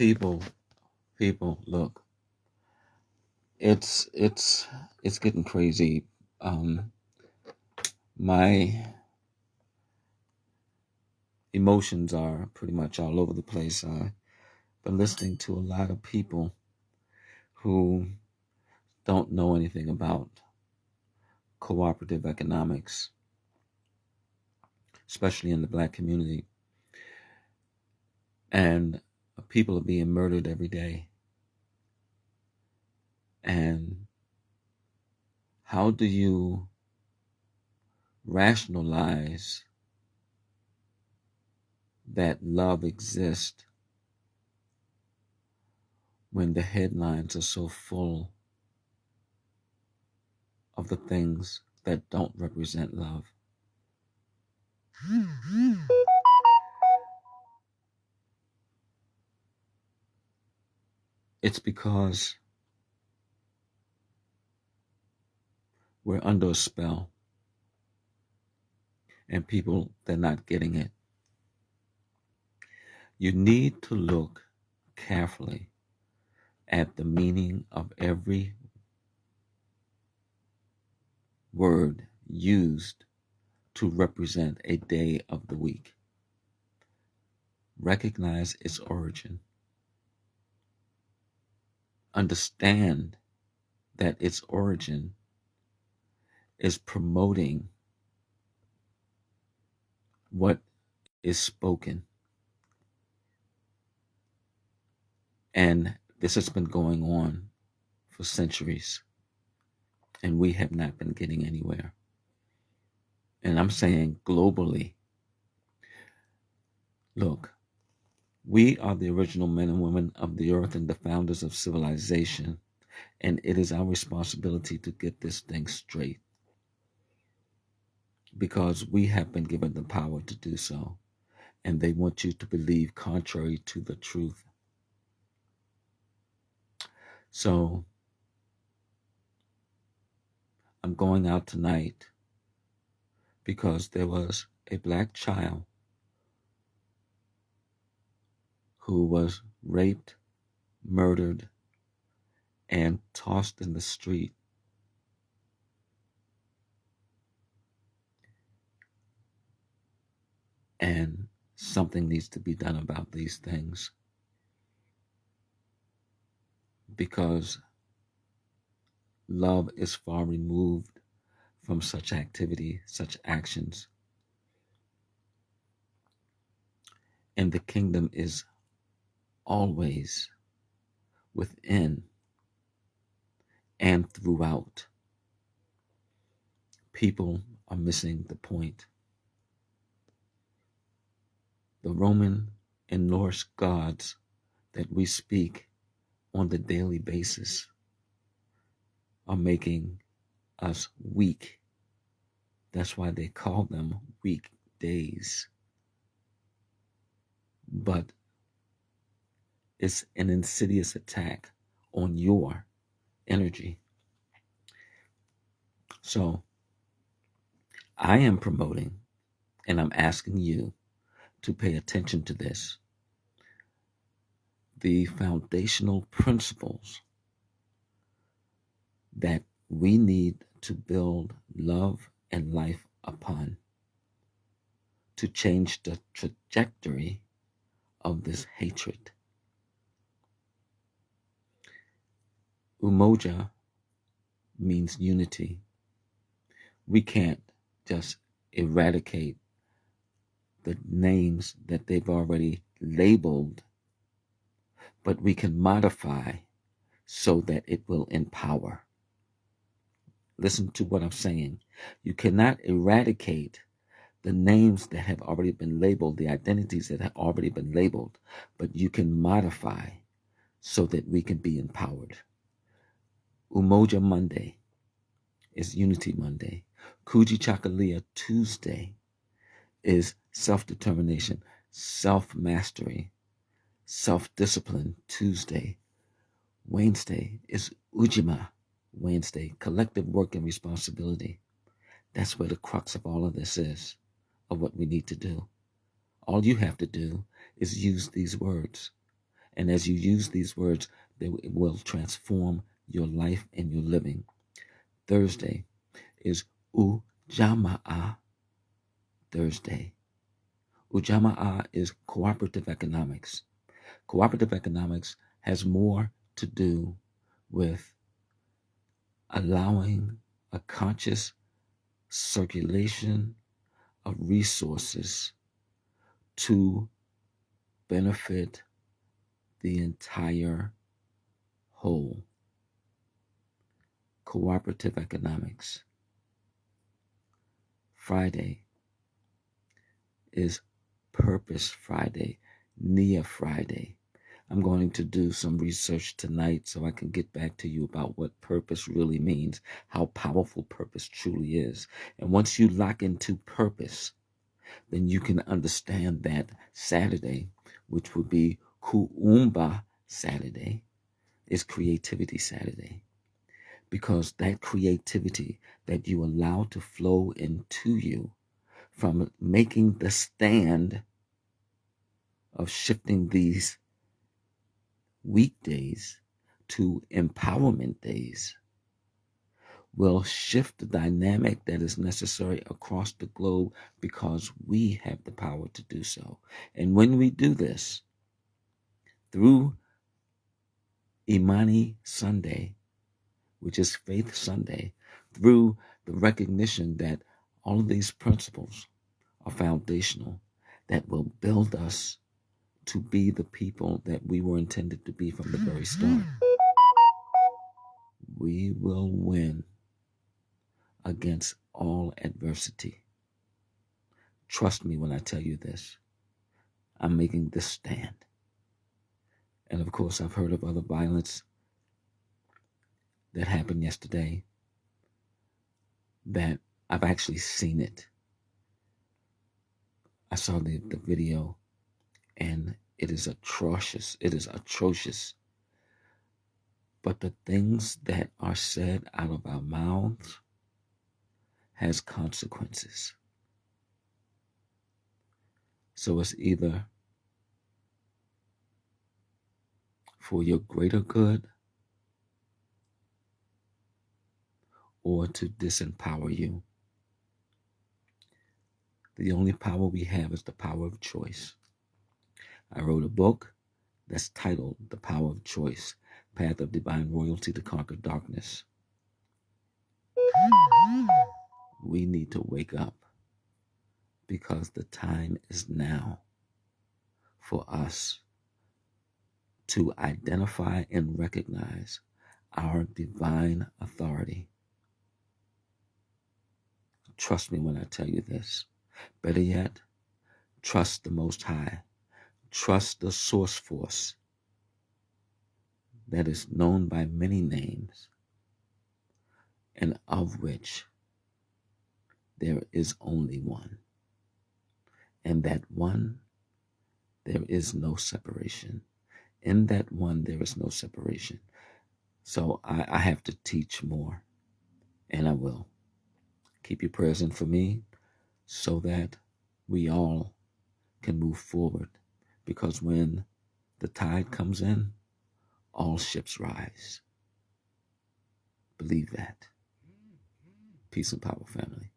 People, look, it's it's getting crazy. Um, my emotions are pretty much all over the place. I've been listening to a lot of people who don't know anything about cooperative economics, especially in the black community, and people are being murdered every day. And how do you rationalize that love exists when the headlines are so full of the things that don't represent love? It's because we're under a spell and people, they're not getting it. You need to look carefully at the meaning of every word used to represent a day of the week. Recognize its origin. Understand that its origin is promoting what is spoken. And this has been going on for centuries, and we have not been getting anywhere. And I'm saying globally, look, we are the original men and women of the earth and the founders of civilization, and it is our responsibility to get this thing straight because we have been given the power to do so, and they want you to believe contrary to the truth. So I'm going out tonight because there was a black child who was raped, murdered, and tossed in the street. And something needs to be done about these things because love is far removed from such activity, such actions. And the kingdom is always within and throughout. People are missing the point. The Roman and Norse gods that we speak on the daily basis are making us weak. That's why they call them weak days. But it's an insidious attack on your energy. So I am promoting, and I'm asking you to pay attention to this, the foundational principles that we need to build love and life upon to change the trajectory of this hatred. Umoja means unity. We can't just eradicate the names that they've already labeled, but we can modify so that it will empower. Listen to what I'm saying. You cannot eradicate the names that have already been labeled, the identities that have already been labeled, but you can modify so that we can be empowered. Umoja Monday is Unity Monday. Kujichagulia Tuesday is self-determination, self-mastery, self-discipline Tuesday. Wednesday is Ujima Wednesday, collective work and responsibility. That's where the crux of all of this is, of what we need to do. All you have to do is use these words. And as you use these words, they will transform your life and your living. Thursday is Ujamaa Thursday. Ujamaa is cooperative economics. Cooperative economics has more to do with allowing a conscious circulation of resources to benefit the entire whole. Cooperative economics. Friday is Purpose Friday, Nia Friday. I'm going to do some research tonight so I can get back to you about what purpose really means, how powerful purpose truly is. And once you lock into purpose, then you can understand that Saturday, which would be Kuumba Saturday, is Creativity Saturday. Because that creativity that you allow to flow into you from making the stand of shifting these weekdays to empowerment days will shift the dynamic that is necessary across the globe because we have the power to do so. And when we do this through Imani Sunday, which is Faith Sunday, through the recognition that all of these principles are foundational, that will build us to be the people that we were intended to be from the very start. We will win against all adversity. Trust me when I tell you this. I'm making this stand. And of course, I've heard of other violence that happened yesterday, that I've actually seen it. I saw the video, and it is atrocious. It is atrocious. But the things that are said out of our mouths has consequences. So it's either for your greater good or to disempower you. The only power we have is the power of choice. I wrote a book that's titled The Power of Choice, Path of Divine Royalty to Conquer Darkness. We need to wake up because the time is now for us to identify and recognize our divine authority. Trust me when I tell you this. Better yet, trust the Most High. Trust the source force that is known by many names and of which there is only one. And that one, there is no separation. In that one, there is no separation. So I have to teach more, and I will. Keep your prayers in for me so that we all can move forward. Because when the tide comes in, all ships rise. Believe that. Peace and power, family.